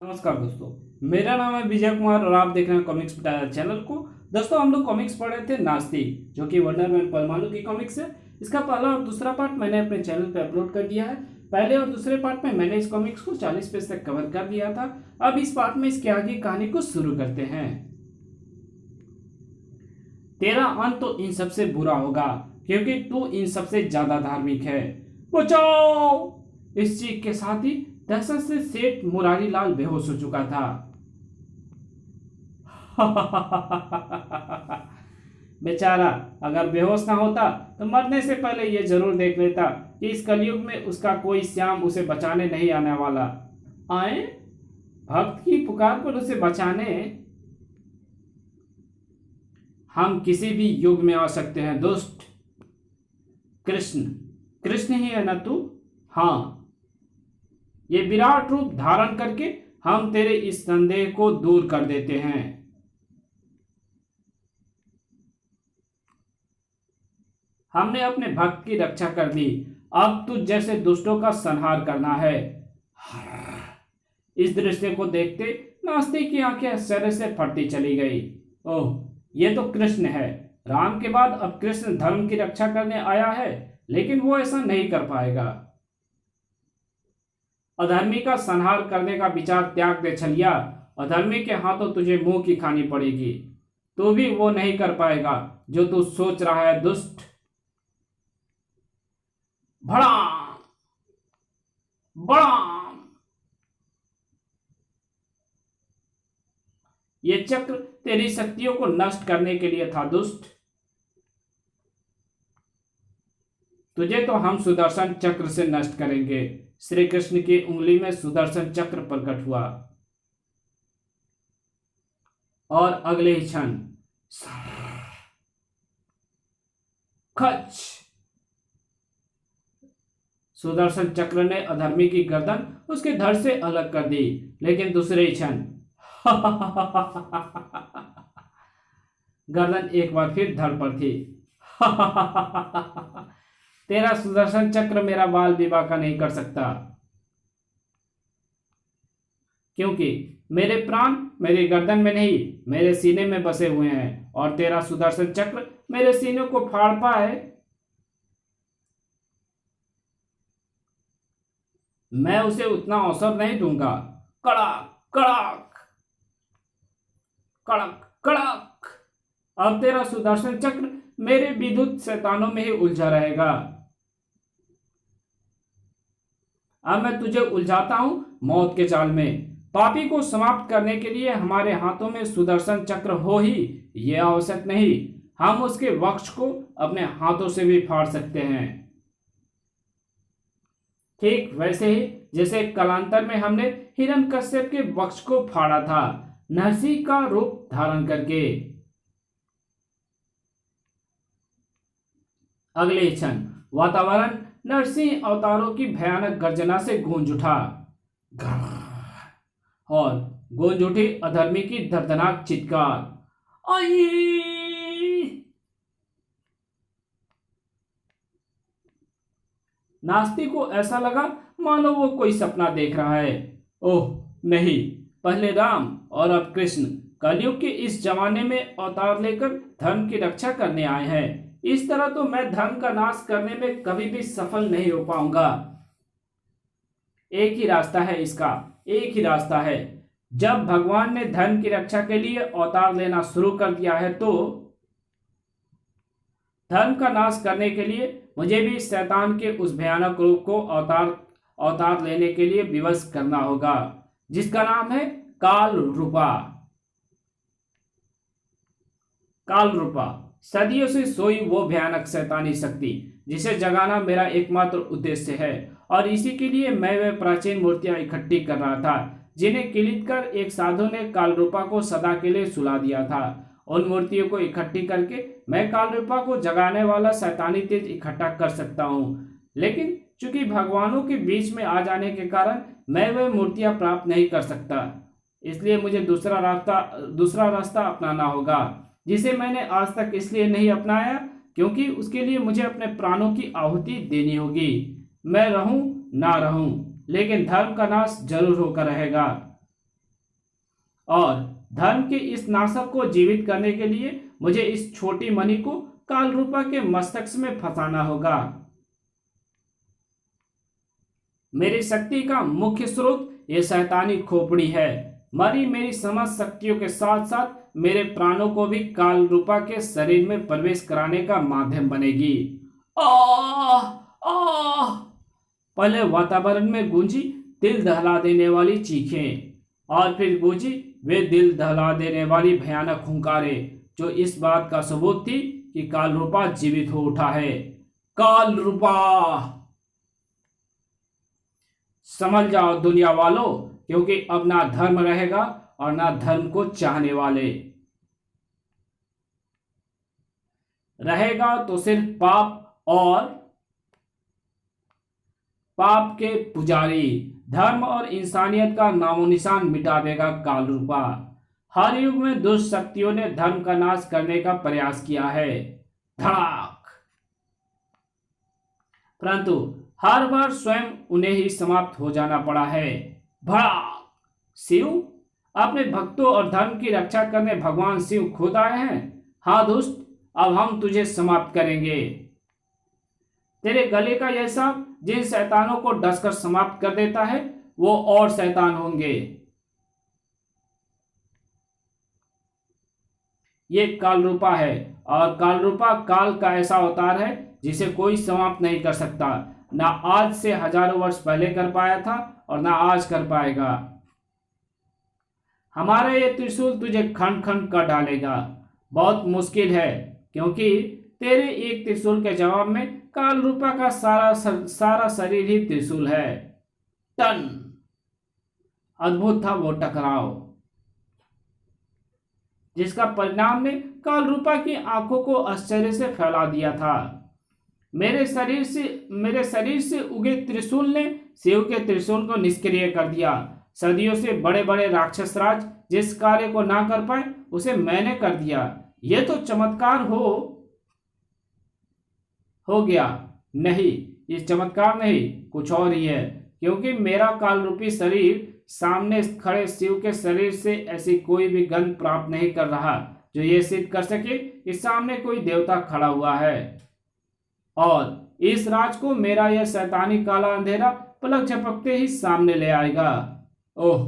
नमस्कार दोस्तों। मेरा नाम है विजय कुमार और आप देख रहे हैं कॉमिक्स पिटारा चैनल को। दोस्तों, हम लोग कॉमिक्स पढ़ रहे थे नास्तिक, जो कि वंडरमैन परमाणु की कॉमिक्स है। इसका पहला और दूसरा पार्ट मैंने अपने चैनल पे अपलोड कर दिया है। पहले और दूसरे पार्ट में मैंने इस कॉमिक्स को 40 पेज तक कवर कर दिया था। अब इस पार्ट में इसके आगे कहानी को शुरू करते हैं। तेरा अंत तो इन सबसे बुरा होगा, क्योंकि तू इन सबसे ज्यादा धार्मिक है। बचाओ! इस चीख के साथ ही दहशत से सेठ मुरारी लाल बेहोश हो चुका था। बेचारा, अगर बेहोश ना होता तो मरने से पहले यह जरूर देख लेता कि इस कलयुग में उसका कोई श्याम उसे बचाने नहीं आने वाला। आए भक्त की पुकार पर उसे बचाने हम किसी भी युग में आ सकते हैं दुष्ट। कृष्ण कृष्ण ही है ना तू? हाँ, ये विराट रूप धारण करके हम तेरे इस संदेह को दूर कर देते हैं। हमने अपने भक्त की रक्षा कर दी, अब तुझ जैसे दुष्टों का संहार करना है। इस दृश्य को देखते नास्तिक की आंखें आश्चर्य से फटती चली गई। ओह, ये तो कृष्ण है। राम के बाद अब कृष्ण धर्म की रक्षा करने आया है, लेकिन वो ऐसा नहीं कर पाएगा। अधर्मी का संहार करने का विचार त्याग दे छलिया। अधर्मी के हाथों तुझे मुंह की खानी पड़ेगी। तू भी वो नहीं कर पाएगा जो तू सोच रहा है दुष्ट। भड़ाम भड़ाम! ये चक्र तेरी शक्तियों को नष्ट करने के लिए था दुष्ट। तुझे तो हम सुदर्शन चक्र से नष्ट करेंगे। श्री कृष्ण की उंगली में सुदर्शन चक्र प्रकट हुआ और अगले ही क्षण खच! सुदर्शन चक्र ने अधर्मी की गर्दन उसके धड़ से अलग कर दी, लेकिन दूसरे ही क्षण गर्दन एक बार फिर धड़ पर थी। तेरा सुदर्शन चक्र मेरा बाल विवाह का नहीं कर सकता, क्योंकि मेरे प्राण मेरी गर्दन में नहीं, मेरे सीने में बसे हुए हैं, और तेरा सुदर्शन चक्र मेरे सीने को फाड़ पाए, मैं उसे उतना अवसर नहीं दूंगा। कड़क कड़क कड़क कड़क! अब तेरा सुदर्शन चक्र मेरे विद्युत शैतानों में ही उलझा रहेगा। अब मैं तुझे उलझाता हूं मौत के जाल में। पापी को समाप्त करने के लिए हमारे हाथों में सुदर्शन चक्र हो ही यह आवश्यक नहीं, हम उसके वक्ष को अपने हाथों से भी फाड़ सकते हैं। ठीक वैसे ही जैसे कालांतर में हमने हिरण्यकश्यप के वक्ष को फाड़ा था, नरसिंह का रूप धारण करके। अगले क्षण वातावरण नरसिंह अवतारों की भयानक गर्जना से गूंज उठा, और गूंज उठी अधर्मी की दर्दनाक चित्कार। आई! नास्तिक को ऐसा लगा मानो वो कोई सपना देख रहा है। ओह नहीं, पहले राम और अब कृष्ण कलयुग के इस जमाने में अवतार लेकर धर्म की रक्षा करने आए हैं। इस तरह तो मैं धर्म का नाश करने में कभी भी सफल नहीं हो पाऊंगा। एक ही रास्ता है इसका, एक ही रास्ता है। जब भगवान ने धर्म की रक्षा के लिए अवतार लेना शुरू कर दिया है, तो धर्म का नाश करने के लिए मुझे भी शैतान के उस भयानक रूप को अवतार लेने के लिए विवश करना होगा, जिसका नाम है काल रूपा। काल रूपा सदियों से सोई वो भयानक शैतानी शक्ति जिसे जगाना मेरा एकमात्र उद्देश्य है, और इसी के लिए मैं वे प्राचीन मूर्तियां इकट्ठी कर रहा था, जिन्हें किलित कर एक साधु ने कालरूपा को सदा के लिए सुला दिया था। उन मूर्तियों को इकट्ठी करके मैं कालरूपा को जगाने वाला शैतानी तेज इकट्ठा कर सकता हूँ, लेकिन चूंकि भगवानों के बीच में आ जाने के कारण मैं वे मूर्तियां प्राप्त नहीं कर सकता, इसलिए मुझे दूसरा रास्ता अपनाना होगा, जिसे मैंने आज तक इसलिए नहीं अपनाया क्योंकि उसके लिए मुझे अपने प्राणों की आहुति देनी होगी। मैं रहूं ना रहूं, लेकिन धर्म का नाश जरूर होकर रहेगा। और धर्म के इस नाशक को जीवित करने के लिए मुझे इस छोटी मणि को कालरूपा के मस्तक में फंसाना होगा। मेरी शक्ति का मुख्य स्रोत ये शैतानी खोपड़ी है। मणि मेरी समस्त शक्तियों के साथ साथ मेरे प्राणों को भी कालरूपा के शरीर में प्रवेश कराने का माध्यम बनेगी। आह आह पहले वातावरण में गूंजी दिल दहला देने वाली चीखें और फिर गूंजी वे दिल दहला देने वाली भयानक हुंकारें जो इस बात का सबूत थी कि कालरूपा जीवित हो उठा है। कालरूपा, समझ जाओ दुनिया वालों, क्योंकि अब ना धर्म रहेगा और ना धर्म को चाहने वाले। रहेगा तो सिर्फ पाप और पाप के पुजारी। धर्म और इंसानियत का नामो निशान मिटा देगा कालरूपा। हर युग में दुष्ट शक्तियों ने धर्म का नाश करने का प्रयास किया है। धड़ाक, परंतु हर बार स्वयं उन्हें ही समाप्त हो जाना पड़ा है। भड़ाक, शिव अपने भक्तों और धर्म की रक्षा करने भगवान शिव खुद आए हैं। हाँ दुष्ट, अब हम तुझे समाप्त करेंगे। तेरे गले का यह सांप जिन शैतानों को डसकर समाप्त कर देता है वो और शैतान होंगे। ये कालरूपा है और कालरूपा काल का ऐसा अवतार है जिसे कोई समाप्त नहीं कर सकता। ना आज से हजारों वर्ष पहले कर पाया था और ना आज कर पाएगा। हमारा ये त्रिशूल तुझे खंड खंड कर डालेगा। बहुत मुश्किल है, क्योंकि तेरे एक त्रिशूल के जवाब में कालरूपा का सारा शरीर ही त्रिशूल है। टन, अद्भुत था वो टकराव, जिसका परिणाम ने कालरूपा की आंखों को आश्चर्य से फैला दिया था। मेरे शरीर से उगे त्रिशूल ने शिव के त्रिशूल को निष्क्रिय कर दिया। सदियों से बड़े बड़े राक्षस राज जिस कार्य को ना कर पाए उसे मैंने कर दिया। यह तो चमत्कार हो गया। नहीं, ये चमत्कार नहीं, कुछ और ही है, क्योंकि मेरा कालरूपी शरीर सामने खड़े शिव के शरीर से ऐसी कोई भी गंध प्राप्त नहीं कर रहा जो ये सिद्ध कर सके कि सामने कोई देवता खड़ा हुआ है। और इस राज को मेरा यह शैतानी काला अंधेरा पलक झपकते ही सामने ले आएगा। ओह,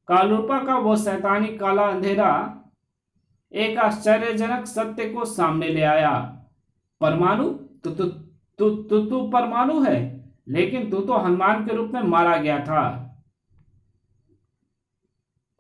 कालरूपा का वो शैतानी काला अंधेरा एक आश्चर्यजनक सत्य को सामने ले आया। परमाणु, तू परमाणु है, लेकिन तू तो हनुमान के रूप में मारा गया था।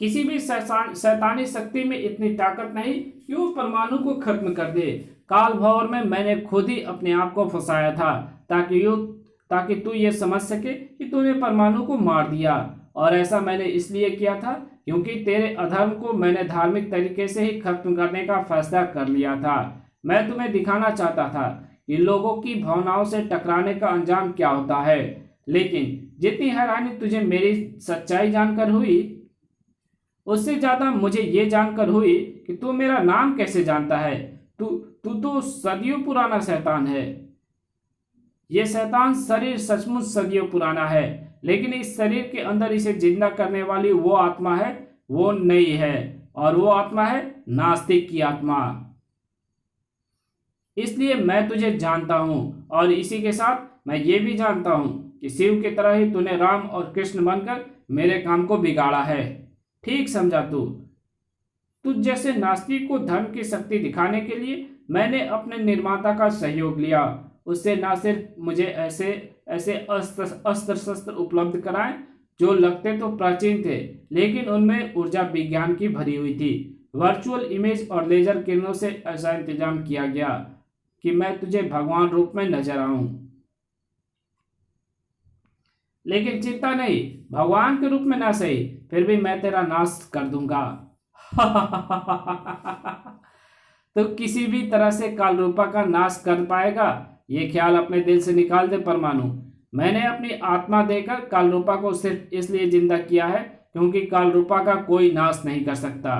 किसी भी शैतानी शक्ति में इतनी ताकत नहीं कि वो परमाणु को खत्म कर दे। काल भंवर में मैंने खुद ही अपने आप को फंसाया था ताकि तू ये समझ सके कि तूने परमाणु को मार दिया। और ऐसा मैंने इसलिए किया था क्योंकि तेरे अधर्म को मैंने धार्मिक तरीके से ही खत्म करने का फैसला कर लिया था। मैं तुम्हें दिखाना चाहता था कि लोगों की भावनाओं से टकराने का अंजाम क्या होता है। लेकिन जितनी हैरानी तुझे मेरी सच्चाई जानकर हुई, उससे ज्यादा मुझे ये जानकर हुई कि तू मेरा नाम कैसे जानता है। तू तो सदियों पुराना शैतान है। ये शैतान शरीर सचमुच सदियों पुराना है, लेकिन इस शरीर के अंदर इसे जिंदा करने वाली वो आत्मा है, वो नहीं है। और वो आत्मा है नास्तिक की आत्मा। इसलिए मैं तुझे जानता हूं, और इसी के साथ मैं ये भी जानता हूं कि शिव की तरह ही तूने राम और कृष्ण बनकर मेरे काम को बिगाड़ा है। ठीक समझा तू। तुझ जैसे नास्तिक को धर्म की शक्ति दिखाने के लिए मैंने अपने निर्माता का सहयोग लिया। उससे न सिर्फ मुझे ऐसे अस्त्र शस्त्र उपलब्ध कराए जो लगते तो प्राचीन थे, लेकिन उनमें ऊर्जा विज्ञान की भरी हुई थी। वर्चुअल इमेज और लेजर किरणों से ऐसा इंतजाम किया गया कि मैं तुझे भगवान रूप में नजर आऊं। लेकिन चिंता नहीं, भगवान के रूप में ना सही, फिर भी मैं तेरा नाश कर दूंगा। तो किसी भी तरह से कालरूपा का नाश कर पाएगा, ये ख्याल अपने दिल से निकाल दे परमाणु। मैंने अपनी आत्मा देकर कालरूपा को सिर्फ इसलिए जिंदा किया है क्योंकि कालरूपा का कोई नाश नहीं कर सकता।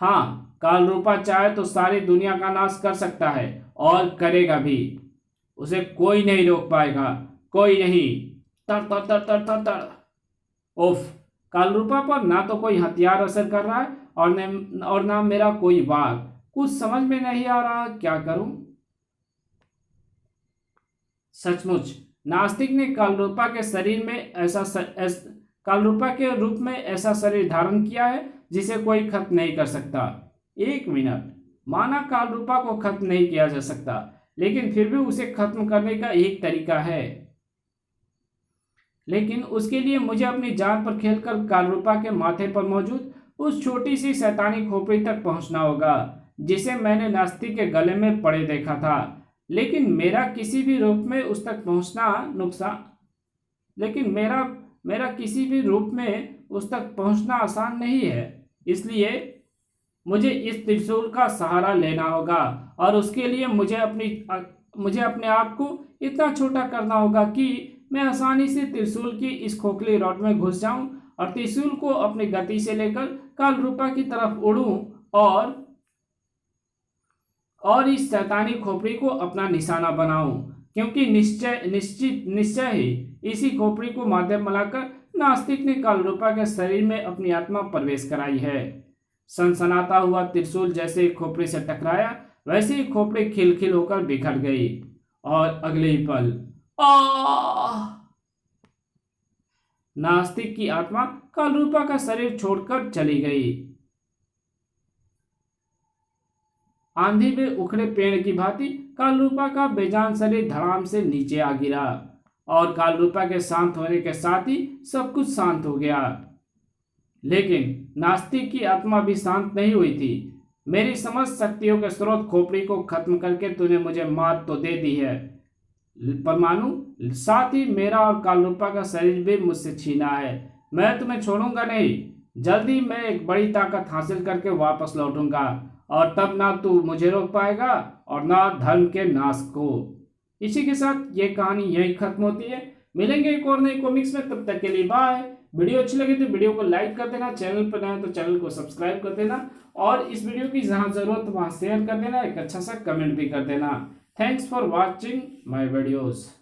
हाँ, कालरूपा चाहे तो सारी दुनिया का नाश कर सकता है और करेगा भी। उसे कोई नहीं रोक पाएगा, कोई नहीं। तर तर तर तर तर तर। उफ, कालरूपा पर ना तो कोई हथियार असर कर रहा है और ना मेरा कोई वार। कुछ समझ में नहीं आ रहा, क्या करूं। सचमुच नास्तिक ने कालरूपा के शरीर में कालरूपा के रूप में ऐसा शरीर धारण किया है जिसे कोई खत्म नहीं कर सकता। एक मिनट, माना कालरूपा को खत्म नहीं किया जा सकता, लेकिन फिर भी उसे खत्म करने का एक तरीका है। लेकिन उसके लिए मुझे अपनी जान पर खेलकर कालरूपा के माथे पर मौजूद उस छोटी सी शैतानी खोपड़ी तक पहुंचना होगा जिसे मैंने नास्तिक के गले में पड़े देखा था। लेकिन मेरा किसी भी रूप में उस तक पहुंचना नुकसान लेकिन मेरा किसी भी रूप में उस तक पहुंचना आसान नहीं है। इसलिए मुझे इस त्रिशूल का सहारा लेना होगा और उसके लिए मुझे अपने आप को इतना छोटा करना होगा कि मैं आसानी से त्रिशूल की इस खोखली रॉड में घुस जाऊं और त्रिशूल को अपनी गति से लेकर कालरूपा की तरफ उड़ूं और इस शैतानी खोपड़ी को अपना निशाना बनाऊं, क्योंकि निश्चय ही इसी खोपड़ी को माध्यम बनाकर नास्तिक ने कालरूपा के शरीर में अपनी आत्मा प्रवेश कराई है। सनसनाता हुआ त्रिशूल जैसे खोपड़ी से टकराया, वैसे ही खोपड़ी खिलखिल होकर बिखर गई और अगले ही पल नास्तिक की आत्मा कालरूपा का शरीर छोड़कर चली गई। आंधी में उखड़े पेड़ की भांति कालरूपा का बेजान शरीर धड़ाम से नीचे आ गिरा और कालरूपा के शांत होने के साथ ही सब कुछ शांत हो गया। लेकिन नास्तिक की आत्मा भी शांत नहीं हुई थी। मेरी समझ शक्तियों के स्रोत खोपड़ी को खत्म करके तूने मुझे मात तो दे दी है परमाणु, साथ ही मेरा और कालरूपा का शरीर भी मुझसे छीना है। मैं तुम्हें छोड़ूंगा नहीं। जल्दी मैं एक बड़ी ताकत हासिल करके वापस लौटूंगा और तब ना तू मुझे रोक पाएगा और ना धर्म के नाश को। इसी के साथ ये कहानी यहीं खत्म होती है। मिलेंगे एक और नई कॉमिक्स में, तब तक के लिए बाय। वीडियो अच्छी लगी तो वीडियो को लाइक कर देना, चैनल पर नए तो चैनल को सब्सक्राइब कर देना और इस वीडियो की जहां जरूरत वहां शेयर कर देना, एक अच्छा सा कमेंट भी कर देना। Thanks for watching my videos.